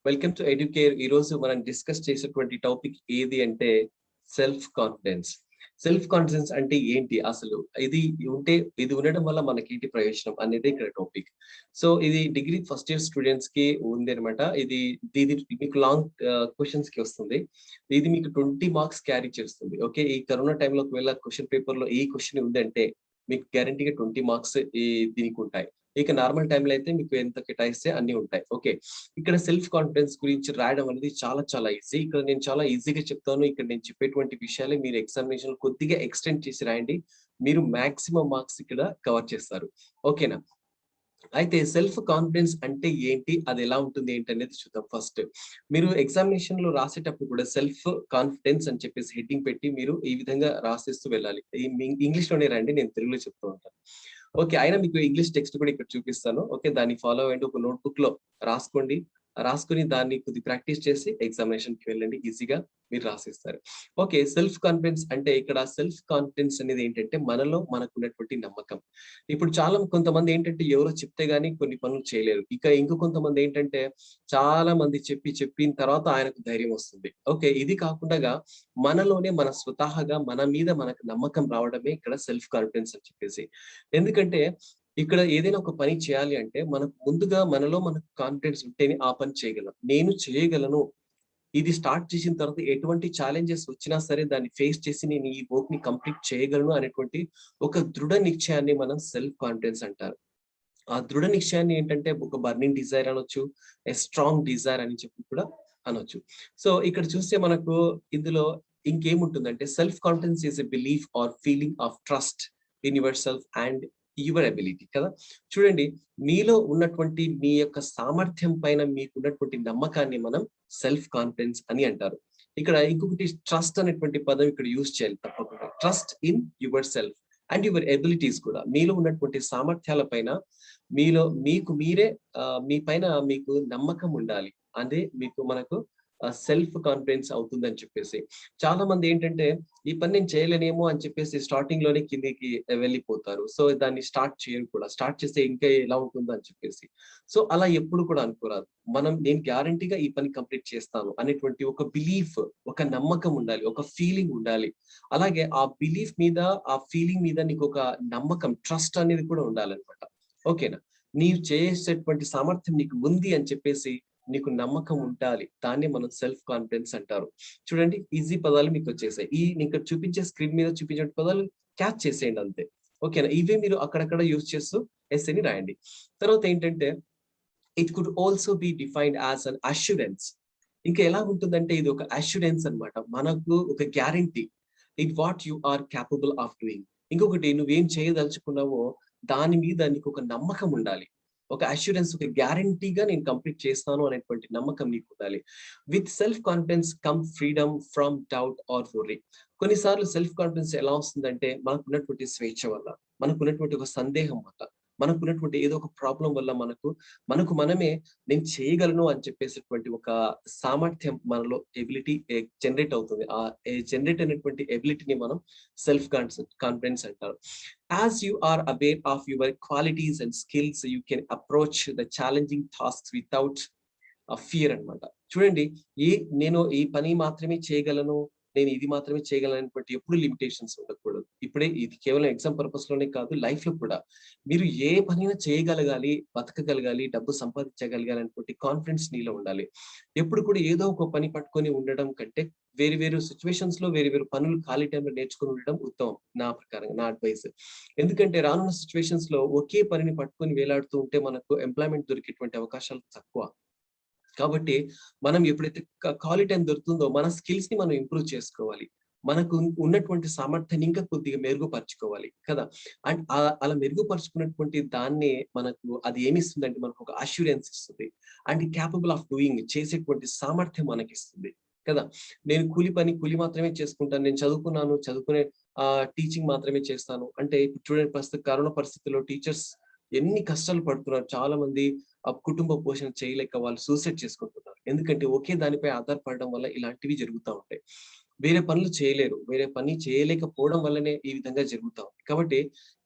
Welcome to educare. ఈ రోజు మనం డిస్కస్ చేసేటువంటి టాపిక్ ఏది అంటే సెల్ఫ్ కాన్ఫిడెన్స్. సెల్ఫ్ కాన్ఫిడెన్స్ అంటే ఏంటి అసలు, ఇది ఉండడం వల్ల మనకేంటి ప్రయోజనం అనేది ఇక్కడ టాపిక్. సో ఇది డిగ్రీ ఫస్ట్ ఇయర్ స్టూడెంట్స్ కి ఉంది అనమాట. ఇది మీకు లాంగ్ క్వశ్చన్స్ కి వస్తుంది. ఇది మీకు 20 మార్క్స్ క్యారీ చేస్తుంది. ఓకే, ఈ కరోనా టైంలో ఒకవేళ క్వశ్చన్ పేపర్ లో ఈ క్వశ్చన్ ఉందంటే మీకు గ్యారంటీగా 20 మార్క్స్ దీనికి ఉంటాయి. ఇక నార్మల్ టైంలో అయితే మీకు ఎంత కేటాయిస్తే అన్ని ఉంటాయి. ఓకే, ఇక్కడ సెల్ఫ్ కాన్ఫిడెన్స్ గురించి రాయడం అనేది చాలా చాలా ఈజీ. ఇక్కడ నేను చాలా ఈజీగా చెప్తాను. ఇక్కడ నేను చెప్పేటువంటి విషయాలే మీరు ఎగ్జామినేషన్ కొద్దిగా ఎక్స్టెండ్ చేసి రాయండి. మీరు మాక్సిమం మార్క్స్ ఇక్కడ కవర్ చేస్తారు. ఓకేనా? అయితే సెల్ఫ్ కాన్ఫిడెన్స్ అంటే ఏంటి, అది ఎలా ఉంటుంది ఏంటి అనేది చూద్దాం. ఫస్ట్ మీరు ఎగ్జామినేషన్ లో రాసేటప్పుడు కూడా సెల్ఫ్ కాన్ఫిడెన్స్ అని చెప్పేసి హెడ్డింగ్ పెట్టి మీరు ఈ విధంగా రాసేస్తూ వెళ్ళాలి. ఇంగ్లీష్ లోనే రండి, నేను తెలుగులో చెప్తూ ఉంటాను. ఓకే, అయినా మీకు ఇంగ్లీష్ టెక్స్ట్ కూడా ఇక్కడ చూపిస్తాను. ఓకే, దాన్ని ఫాలో అవ్వండి. ఒక నోట్బుక్ లో రాసుకోండి. రాసుకుని దాన్ని కొద్ది ప్రాక్టీస్ చేసి ఎగ్జామినేషన్ కి వెళ్ళండి, ఈజీగా మీరు రాసేస్తారు. ఓకే, సెల్ఫ్ కాన్ఫిడెన్స్ అంటే ఇక్కడ సెల్ఫ్ కాన్ఫిడెన్స్ అనేది ఏంటంటే మనలో మనకున్నటువంటి నమ్మకం. ఇప్పుడు కొంతమంది ఏంటంటే ఎవరో చెప్తే గానీ కొన్ని పనులు చేయలేరు. ఇంకో కొంతమంది ఏంటంటే చాలా మంది చెప్పిన తర్వాత ఆయనకు ధైర్యం వస్తుంది. ఓకే, ఇది కాకుండా మనలోనే మన స్వతహాగా మన మీద మనకు నమ్మకం రావడమే ఇక్కడ సెల్ఫ్ కాన్ఫిడెన్స్ అని చెప్పేసి. ఎందుకంటే ఇక్కడ ఏదైనా ఒక పని చేయాలి అంటే మనకు ముందుగా మనలో మనకు కాన్ఫిడెన్స్ ఉంటేనే ఆ పని చేయగలం. నేను చేయగలను, ఇది స్టార్ట్ చేసిన తర్వాత ఎటువంటి ఛాలెంజెస్ వచ్చినా సరే దాన్ని ఫేస్ చేసి నేను ఈ వర్క్ ని కంప్లీట్ చేయగలను అనేటువంటి ఒక దృఢ నిశ్చయాన్ని మనం సెల్ఫ్ కాన్ఫిడెన్స్ అంటారు. ఆ దృఢ నిశ్చయాన్ని ఏంటంటే ఒక బర్నింగ్ డిజైర్ అనొచ్చు, ఏ స్ట్రాంగ్ డిజైర్ అని చెప్పి కూడా అనొచ్చు. సో ఇక్కడ చూస్తే మనకు ఇందులో ఇంకేముంటుందంటే self confidence is a belief or feeling of trust in yourself and your ability కదా. చూడండి, మీలో ఉన్నటువంటి మీ యొక్క సామర్థ్యం పైన మీకు ఉన్నటువంటి నమ్మకాన్ని మనం సెల్ఫ్ కాన్ఫిడెన్స్ అని అంటారు. ఇక్కడ ఇంకొకటి ట్రస్ట్ అనేటువంటి పదం ఇక్కడ యూజ్ చేయాలి తప్పకుండా. Trust in yourself and your abilities కూడా. మీలో ఉన్నటువంటి సామర్థ్యాల పైన మీ పైన మీకు నమ్మకం ఉండాలి. అదే మనకు సెల్ఫ్ కాన్ఫిడెన్స్ అవుతుందని చెప్పేసి. చాలా మంది ఏంటంటే ఈ పని నేను చేయలేనేమో అని చెప్పేసి స్టార్టింగ్ లోనే కిందికి వెళ్ళిపోతారు. సో దాన్ని స్టార్ట్ చేయరు కూడా. స్టార్ట్ చేస్తే ఇంకా ఎలా ఉంటుందో అని చెప్పేసి. సో అలా ఎప్పుడు కూడా అనుకోరాదు. నేను గ్యారంటీగా ఈ పని కంప్లీట్ చేస్తాను అనేటువంటి ఒక బిలీఫ్, ఒక నమ్మకం ఉండాలి, ఒక ఫీలింగ్ ఉండాలి. అలాగే ఆ బిలీఫ్ మీద, ఆ ఫీలింగ్ మీద నీకు ఒక నమ్మకం, ట్రస్ట్ అనేది కూడా ఉండాలన్నమాట. ఓకేనా? నీవు చేసేటువంటి సామర్థ్యం నీకు ఉంది అని చెప్పేసి నీకు నమ్మకం ఉండాలి. దాన్ని మనం సెల్ఫ్ కాన్ఫిడెన్స్ అంటారు. చూడండి, ఈజీ పదాలు మీకు వచ్చేసాయి. ఇక్కడ చూపించే స్క్రీన్ మీద చూపించే పదాలు క్యాచ్ చేసేయండి అంతే. ఓకేనా? ఇవే మీరు అక్కడక్కడ యూజ్ చేస్తూ ఎస్సేని రాయండి. తర్వాత ఏంటంటే it could also be defined as an assurance. ఇంకా ఎలా ఉంటుందంటే ఇది ఒక అష్యూరెన్స్ అన్నమాట. మనకు ఒక guarantee it what you are capable of doing. ఇంకొకటి, నువ్వేం చేయదలుచుకున్నావో దాని మీద నీకు ఒక నమ్మకం ఉండాలి. ఒక అష్యూరెన్స్, ఒక గ్యారంటీగా నేను కంప్లీట్ చేస్తాను అనేటువంటి నమ్మకం నీకు ఉండాలి. With self confidence come freedom from doubt are worry. కొన్నిసార్లు సెల్ఫ్ కాన్ఫిడెన్స్ ఎలా వస్తుందంటే మనకున్నటువంటి స్వేచ్ఛ వల్ల, మనకున్నటువంటి ఒక సందేహం వల్ల, మనకున్నటువంటి ఏదో ఒక ప్రాబ్లం వల్ల మనకు మనమే నేను చేయగలను అని చెప్పేసేటువంటి ఒక సామర్థ్యం మనలో ఎబిలిటీ జనరేట్ అవుతుంది. ఆ జనరేట్ అయినటువంటి ఎబిలిటీని మనం సెల్ఫ్ కాన్ఫిడెన్స్ అంటారు. As you are aware of your qualities and skills, you can approach the challenging tasks without a fear అన్నమాట. చూడండి, నేను ఈ పని మాత్రమే చేయగలను, నేను ఇది మాత్రమే చేయగలను అనేటువంటి ఎప్పుడు లిమిటేషన్స్ ఉండకూడదు. ఇది కేవలం ఎగ్జామ్ పర్పస్ లోనే కాదు, లైఫ్ లో కూడా మీరు ఏ పనైనా చేయగలగాలి, బతకగలగాలి, డబ్బు సంపాదించగలగాలి అనేటువంటి కాన్ఫిడెన్స్ నీలో ఉండాలి. ఎప్పుడు కూడా ఏదో ఒక పని పట్టుకొని ఉండడం కంటే వేరు వేరు సిచ్యువేషన్స్ లో వేరు వేరు పనులు ఖాళీ టైంలో నేర్చుకుని ఉండడం ఉత్తమం, నా ప్రకారంగా, నా అడ్వైస్. ఎందుకంటే రానున్న సిచ్యువేషన్స్ లో ఒకే పనిని పట్టుకొని వేలాడుతూ ఉంటే మనకు ఎంప్లాయ్మెంట్ దొరికేటువంటి అవకాశాలు తక్కువ. కాబట్టి మనం ఎప్పుడైతే ఖాళీ టైం దొరుకుతుందో మన స్కిల్స్ ని మనం ఇంప్రూవ్ చేసుకోవాలి. మనకు ఉన్నటువంటి సామర్థ్యాన్ని ఇంకా కొద్దిగా మెరుగుపరచుకోవాలి కదా. అండ్ అలా మెరుగుపరుచుకున్నటువంటి దాన్ని అది ఏమిస్తుందంటే మనకు ఒక అష్యూరెన్స్ ఇస్తుంది. అండ్ క్యాపబుల్ ఆఫ్ డూయింగ్, చేసేటువంటి సామర్థ్యం మనకి ఇస్తుంది కదా. నేను కూలి మాత్రమే చేసుకుంటాను, నేను చదువుకునే టీచింగ్ మాత్రమే చేస్తాను అంటే ఇప్పుడు చూడండి, ప్రస్తుత కరోనా పరిస్థితుల్లో టీచర్స్ ఎన్ని కష్టాలు పడుతున్నారు. చాలా మంది ఆ కుటుంబ పోషణ చేయలేక వాళ్ళు సూసైడ్ చేసుకుంటున్నారు. ఎందుకంటే ఒకే దానిపై ఆధారపడడం వల్ల ఇలాంటివి జరుగుతూ ఉంటాయి. వేరే పనులు చేయలేరు, వేరే పని చేయలేకపోవడం వల్లనే ఈ విధంగా జరుగుతా ఉంది. కాబట్టి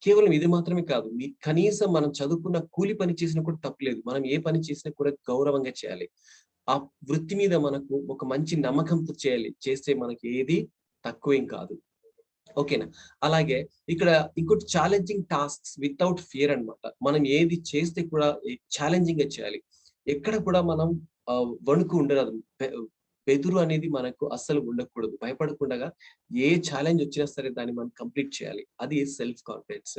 కేవలం ఇది మాత్రమే కాదు, కనీసం మనం చదువుకున్న కూలి పని చేసినా కూడా తప్పులేదు. మనం ఏ పని చేసినా కూడా గౌరవంగా చేయాలి. ఆ వృత్తి మీద మనకు ఒక మంచి నమ్మకంతో చేస్తే మనకి ఏది తక్కువేం కాదు. ఓకేనా? అలాగే ఇక్కడ ఇంకోటి ఛాలెంజింగ్ టాస్క్స్ వితౌట్ ఫియర్ అన్నమాట. మనం ఏది చేస్తే కూడా ఛాలెంజింగ్ గా చేయాలి. ఎక్కడ కూడా మనం వణుకు ఉండరాదు. బెదురు అనేది మనకు అస్సలు ఉండకూడదు. భయపడకుండగా ఏ ఛాలెంజ్ వచ్చినా సరే దాన్ని మనం కంప్లీట్ చేయాలి. అది self confidence.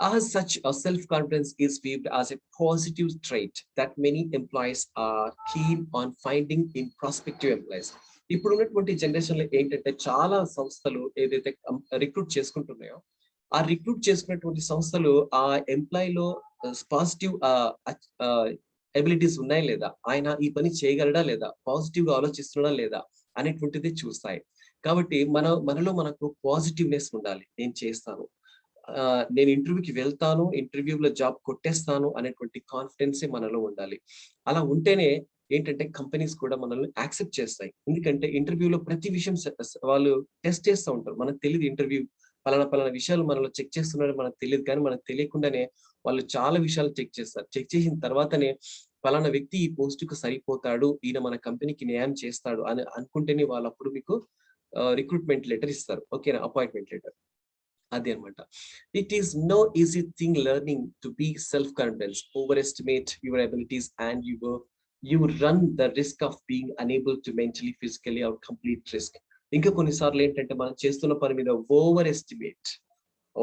As such, a self-confidence is viewed as a positive trait that many employees are keen on finding in prospective employees. ఇప్పుడు ఉన్నటువంటి జనరేషన్ లో ఏంటంటే చాలా సంస్థలు ఏదైతే రిక్రూట్ చేసుకుంటున్నాయో ఆ రిక్రూట్ చేసుకున్నటువంటి సంస్థలు ఆ ఎంప్లాయ్ లో పాజిటివ్ ఎబిలిటీస్ ఉన్నాయా లేదా, ఆయన ఈ పని చేయగలడా లేదా, పాజిటివ్ గా ఆలోచిస్తున్నాడా లేదా అనేటువంటిది చూస్తాయి. కాబట్టి మనలో మనకు పాజిటివ్నెస్ ఉండాలి. నేను చేస్తాను, నేను ఇంటర్వ్యూకి వెళ్తాను, ఇంటర్వ్యూలో జాబ్ కొట్టేస్తాను అనేటువంటి కాన్ఫిడెన్సే మనలో ఉండాలి. అలా ఉంటేనే ఏంటంటే కంపెనీస్ కూడా మనల్ని యాక్సెప్ట్ చేస్తాయి. ఎందుకంటే ఇంటర్వ్యూలో ప్రతి విషయం వాళ్ళు టెస్ట్ చేస్తూ ఉంటారు. మనకు తెలియదు ఇంటర్వ్యూ పలానా విషయాలు మనలో చెక్ చేస్తున్నారో మనకు తెలియదు, కానీ మనకు తెలియకుండానే వాళ్ళు చాలా విషయాలు చెక్ చేస్తారు. చెక్ చేసిన తర్వాతనే పలానా వ్యక్తి ఈ పోస్ట్ కు సరిపోతాడు, ఈయన మన కంపెనీకి న్యాయం చేస్తాడు అని అనుకుంటేనే వాళ్ళు అప్పుడు మీకు రిక్రూట్మెంట్ లెటర్ ఇస్తారు. ఓకేనా? Appointment letter. అది అనమాట. It is no easy thing learning to be self confidence. Overestimate your abilities and you run the risk of being unable to mentally, physically or complete risk. ఇంకా కొన్నిసార్లు ఏంటంటే మనం చేస్తున్న పని మీద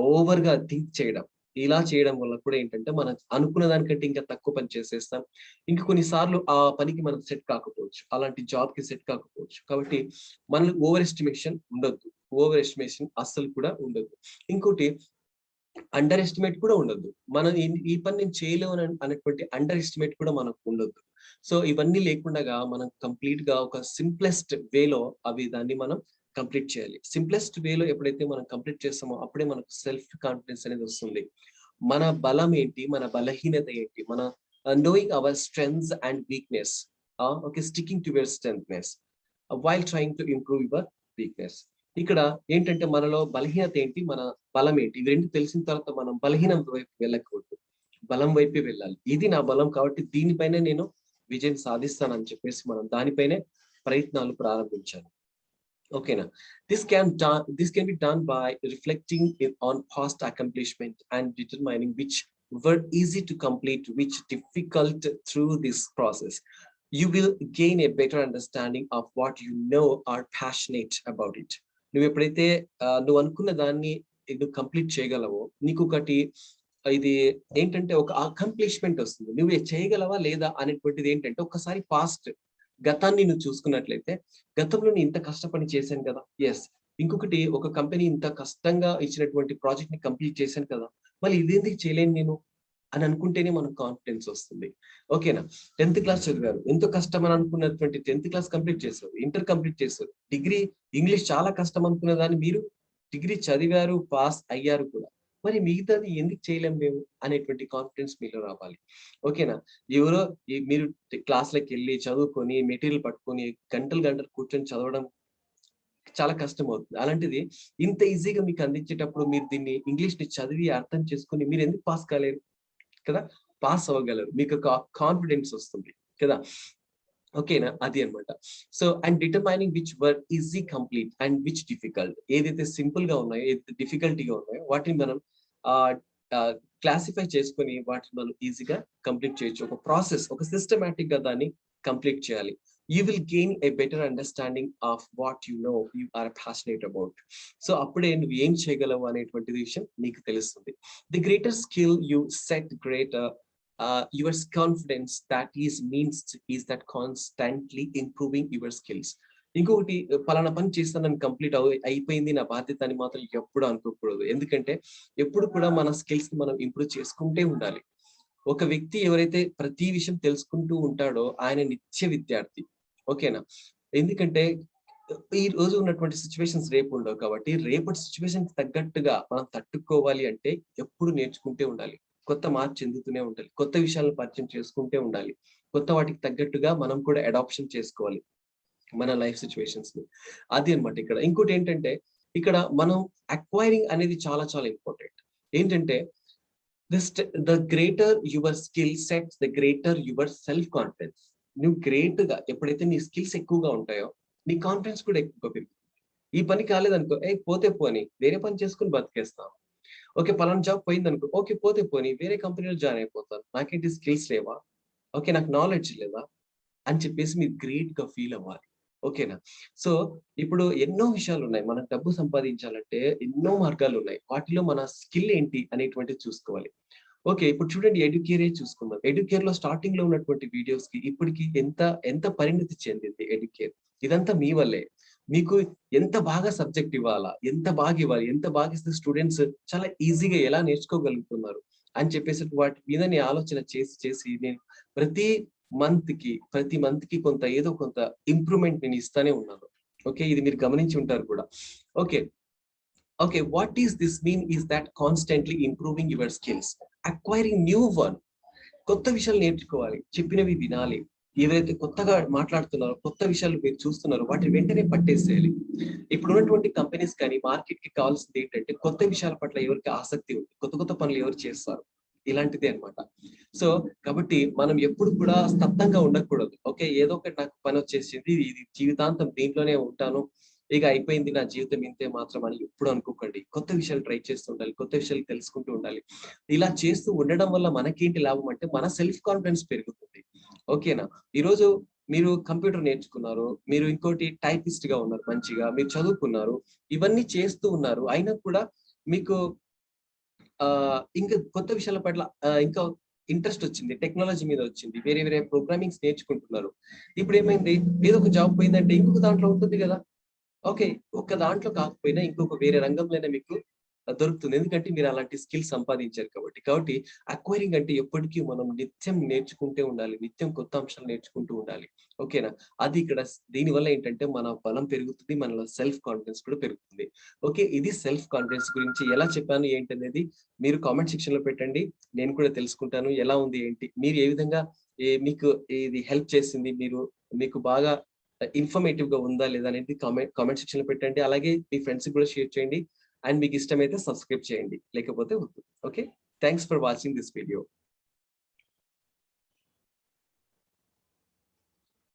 ఓవర్ గా థింక్ చేయడం, ఇలా చేయడం వల్ల కూడా ఏంటంటే మనం అనుకున్న దానికంటే ఇంకా తక్కువ పని చేసేస్తాం. ఇంకా కొన్నిసార్లు ఆ పనికి మనం సెట్ కాకపోవచ్చు, అలాంటి జాబ్ కి సెట్ కాకపోవచ్చు. కాబట్టి మన ఓవర్ ఎస్టిమేషన్ ఉండొద్దు. ఓవర్ ఎస్టిమేషన్ అస్సలు కూడా ఉండొద్దు. ఇంకోటి అండర్ ఎస్టిమేట్ కూడా ఉండొద్దు. మనం ఈ పని నేను చేయలేము అనేటువంటి అండర్ ఎస్టిమేట్ కూడా మనకు ఉండొద్దు. సో ఇవన్నీ లేకుండా మనం కంప్లీట్ గా ఒక సింప్లెస్ట్ వేలో దాన్ని మనం కంప్లీట్ చేయాలి. సింప్లెస్ట్ వేలో ఎప్పుడైతే మనం కంప్లీట్ చేస్తామో అప్పుడే మనకు సెల్ఫ్ కాన్ఫిడెన్స్ అనేది వస్తుంది. మన బలం ఏంటి, మన బలహీనత ఏంటి, మన knowing our strengths and weakness, sticking to your strengthness while trying to improve your weakness. ఇక్కడ ఏంటంటే మనలో బలహీనత ఏంటి, మన బలం ఏంటి, ఇవి రెండు తెలిసిన తర్వాత మనం బలహీనం వైపు వెళ్ళకూడదు, బలం వైపే వెళ్ళాలి. ఇది నా బలం కాబట్టి దీనిపైనే నేను విజయం సాధిస్తానని చెప్పేసి మనం దానిపైనే ప్రయత్నాలు ప్రారంభించాలి. ఓకేనా? This can be done by reflecting on past accomplishment and determining which were easy to complete, which difficult. Through this process you will gain a better understanding of what you know are passionate about it. నువ్వు ఎప్పుడైతే నువ్వు అనుకున్న దాన్ని complete చేయగలవో నీకు ఒకటి ఇది ఏంటంటే ఒక అకంప్లిష్మెంట్ వస్తుంది. నువ్వు చేయగలవా లేదా అనేటువంటిది ఏంటంటే ఒకసారి పాస్ట్ గతాన్ని నువ్వు చూసుకున్నట్లయితే గతంలో నేను ఇంత కష్టపడి చేశాను కదా, ఎస్. ఇంకొకటి ఒక కంపెనీ ఇంత కష్టంగా ఇచ్చినటువంటి ప్రాజెక్ట్ ని కంప్లీట్ చేశాను కదా, మళ్ళీ ఇదేందుకు చేయలేను నేను అని అనుకుంటేనే మనకు కాన్ఫిడెన్స్ వస్తుంది. ఓకేనా? 10th క్లాస్ చదివారు, ఎంతో కష్టం అని అనుకున్నటువంటి 10th క్లాస్ కంప్లీట్ చేశారు, ఇంటర్ కంప్లీట్ చేశారు, డిగ్రీ ఇంగ్లీష్ చాలా కష్టం అనుకున్న దాన్ని మీరు డిగ్రీ చదివారు, పాస్ అయ్యారు కూడా. మరి మిగతాది ఎందుకు చేయలేం మేము అనేటువంటి కాన్ఫిడెన్స్ మీలో రావాలి. ఓకేనా? ఎవరో మీరు క్లాస్లకు వెళ్ళి చదువుకొని మెటీరియల్ పట్టుకొని గంటలు కూర్చొని చదవడం చాలా కష్టం అవుతుంది. అలాంటిది ఇంత ఈజీగా మీకు అందించేటప్పుడు మీరు దీన్ని ఇంగ్లీష్ ని చదివి అర్థం చేసుకుని మీరు ఎందుకు పాస్ కాలేరు కదా? పాస్ అవ్వగలరు, మీకు ఒక కాన్ఫిడెన్స్ వస్తుంది కదా. ఓకేనా? అది అనమాట. So and determining which were easy complete and which difficult, ఏదైతే సింపుల్ గా ఉన్నాయో ఏదైతే డిఫికల్టీగా ఉన్నాయో వాటిని మనం క్లాసిఫై చేసుకొని వాటిని మనం ఈజీగా కంప్లీట్ చేయొచ్చు. ఒక ప్రాసెస్, ఒక సిస్టమాటిక్ గా దాన్ని కంప్లీట్ చేయాలి. You will gain a better understanding of what you know you are passionate about. So అప్పుడే నువ్వు ఏం చేయగలవు అనేటువంటి విషయం నీకు తెలుస్తుంది. The greater skill you set, greater your confidence that is that constantly improving your skills. ఇంకొకటి పలానా పని చేస్తానని కంప్లీట్ అయిపోయింది నా బాధ్యత అని మాత్రం ఎప్పుడు అనుకోకూడదు. ఎందుకంటే ఎప్పుడు కూడా మన స్కిల్స్ ని మనం ఇంప్రూవ్ చేసుకుంటే ఉండాలి. ఒక వ్యక్తి ఎవరైతే ప్రతి విషయం తెలుసుకుంటూ ఉంటాడో ఆయన నిత్య విద్యార్థి. ఓకేనా? ఎందుకంటే ఈ రోజు ఉన్నటువంటి సిచ్యువేషన్స్ రేపు ఉండవు కాబట్టి రేపటి సిచ్యువేషన్ కి తగ్గట్టుగా మనం తట్టుకోవాలి అంటే ఎప్పుడు నేర్చుకుంటే ఉండాలి, కొత్త మార్పు చెందుతూనే ఉండాలి, కొత్త విషయాలను పరిచయం చేసుకుంటే ఉండాలి, కొత్త వాటికి తగ్గట్టుగా మనం కూడా అడాప్షన్ చేసుకోవాలి మన లైఫ్ సిచ్యువేషన్స్ ని. అది అన్నమాట ఇక్కడ. ఇంకోటి ఏంటంటే ఇక్కడ మనం అక్వైరింగ్ అనేది చాలా చాలా ఇంపార్టెంట్. ఏంటంటే the greater your skill sets, the greater your self confidence. నువ్వు గ్రేట్ గా ఎప్పుడైతే నీ స్కిల్స్ ఎక్కువగా ఉంటాయో నీ కాన్ఫిడెన్స్ కూడా ఎక్కువగా పెరుగుతుంది. ఈ పని కాలేదనుకో పోతే పోని వేరే పని చేసుకుని బతికేస్తాం. ఓకే, పలానా జాబ్ పోయిందనుకో, ఓకే పోతే పోని వేరే కంపెనీలో జాయిన్ అయిపోతాను, నాకేంటి స్కిల్స్ లేవా, ఓకే నాకు నాలెడ్జ్ లేదా అని చెప్పేసి మీరు గ్రేట్ గా ఫీల్ అవ్వాలి. ఓకేనా? సో ఇప్పుడు ఎన్నో విషయాలు ఉన్నాయి. మనం డబ్బు సంపాదించాలంటే ఎన్నో మార్గాలు ఉన్నాయి. వాటిలో మన స్కిల్ ఏంటి అనేటువంటిది చూసుకోవాలి. ఓకే, ఇప్పుడు చూడండి ఎడ్యుకేరే చూసుకుందాం. ఎడ్యుకేర్ లో స్టార్టింగ్ లో ఉన్నటువంటి వీడియోస్ కి ఇప్పటికి ఎంత ఎంత పరిణితి చెందింది ఎడ్యుకేర్. ఇదంతా మీ వల్లే. మీకు ఎంత బాగా సబ్జెక్ట్ ఇవ్వాలా, ఎంత బాగా ఇవ్వాలి, ఎంత బాగా ఇస్తే స్టూడెంట్స్ చాలా ఈజీగా ఎలా నేర్చుకోగలుగుతున్నారు అని చెప్పేసి వాటి మీద నేను ఆలోచన చేసి చేసి నేను ప్రతి మంత్ కి కొంత ఏదో కొంత ఇంప్రూవ్మెంట్ నేను ఇస్తానే ఉన్నాను. ఓకే, ఇది మీరు గమనించి ఉంటారు కూడా. Okay okay, what is this mean is that constantly improving your skills, acquiring new one. కొత్త విషయాలు నేర్చుకోవాలి, చెప్పినవి వినాలి. ఎవరైతే కొత్తగా మాట్లాడుతున్నారో, కొత్త విషయాలు మీరు చూస్తున్నారో వాటిని వెంటనే పట్టేసేయాలి. ఇప్పుడు ఉన్నటువంటి కంపెనీస్ కానీ మార్కెట్ కి కావాల్సింది ఏంటంటే కొత్త విషయాల పట్ల ఎవరికి ఆసక్తి ఉంది, కొత్త కొత్త పనులు ఎవరు చేస్తారు, ఇలాంటిదే అన్నమాట. సో కాబట్టి మనం ఎప్పుడు కూడా స్తబ్దంగా ఉండకూడదు. ఓకే, ఏదో ఒకటి నాకు పని వచ్చేసింది, ఇది జీవితాంతం దీంట్లోనే ఉంటాను, ఇక అయిపోయింది నా జీవితం ఇంతే మాత్రం అని ఎప్పుడు అనుకోకండి. కొత్త విషయాలు ట్రై చేస్తూ ఉండాలి, కొత్త విషయాలు తెలుసుకుంటూ ఉండాలి. ఇలా చేస్తూ ఉండడం వల్ల మనకేంటి లాభం అంటే మన సెల్ఫ్ కాన్ఫిడెన్స్ పెరుగుతుంది. ఓకేనా? ఈరోజు మీరు కంప్యూటర్ నేర్చుకున్నారు, మీరు ఇంకోటి టైపిస్ట్ గా ఉన్నారు, మంచిగా మీరు చదువుకున్నారు, ఇవన్నీ చేస్తూ ఉన్నారు, అయినా కూడా మీకు ఇంకా కొత్త విషయాల పట్ల ఇంకా ఇంట్రెస్ట్ వచ్చింది, టెక్నాలజీ మీద వచ్చింది, వేరే వేరే ప్రోగ్రామింగ్స్ నేర్చుకుంటున్నారు. ఇప్పుడు ఏమైంది, ఏదో ఒక జాబ్ పోయిందంటే ఇంకొక దాంట్లో ఉంటుంది కదా. ఓకే, ఒక్క దాంట్లో కాకపోయినా ఇంకొక వేరే రంగంలోనే మీకు దొరుకుతుంది. ఎందుకంటే మీరు అలాంటి స్కిల్స్ సంపాదించారు కాబట్టి. కాబట్టి అక్వైరింగ్ అంటే ఎప్పటికీ మనం నిత్యం నేర్చుకుంటూ ఉండాలి, నిత్యం కొత్త అంశాలు నేర్చుకుంటూ ఉండాలి. ఓకేనా? అది ఇక్కడ దీనివల్ల ఏంటంటే మన బలం పెరుగుతుంది, మనలో సెల్ఫ్ కాన్ఫిడెన్స్ కూడా పెరుగుతుంది. ఓకే, ఇది సెల్ఫ్ కాన్ఫిడెన్స్ గురించి ఎలా చెప్పాను ఏంటనేది మీరు కామెంట్ సెక్షన్ లో పెట్టండి. నేను కూడా తెలుసుకుంటాను ఎలా ఉంది ఏంటి, మీరు ఏ విధంగా మీకు ఇది హెల్ప్ చేసింది, మీకు బాగా ఇన్ఫర్మేటివ్ గా ఉందా లేదా అనేది కామెంట్ సెక్షన్ లో పెట్టండి. అలాగే మీ ఫ్రెండ్స్ కూడా షేర్ చేయండి. అండ్ మీకు ఇష్టమైతే సబ్స్క్రైబ్ చేయండి, లేకపోతే వద్దు. Okay, thanks for watching this video.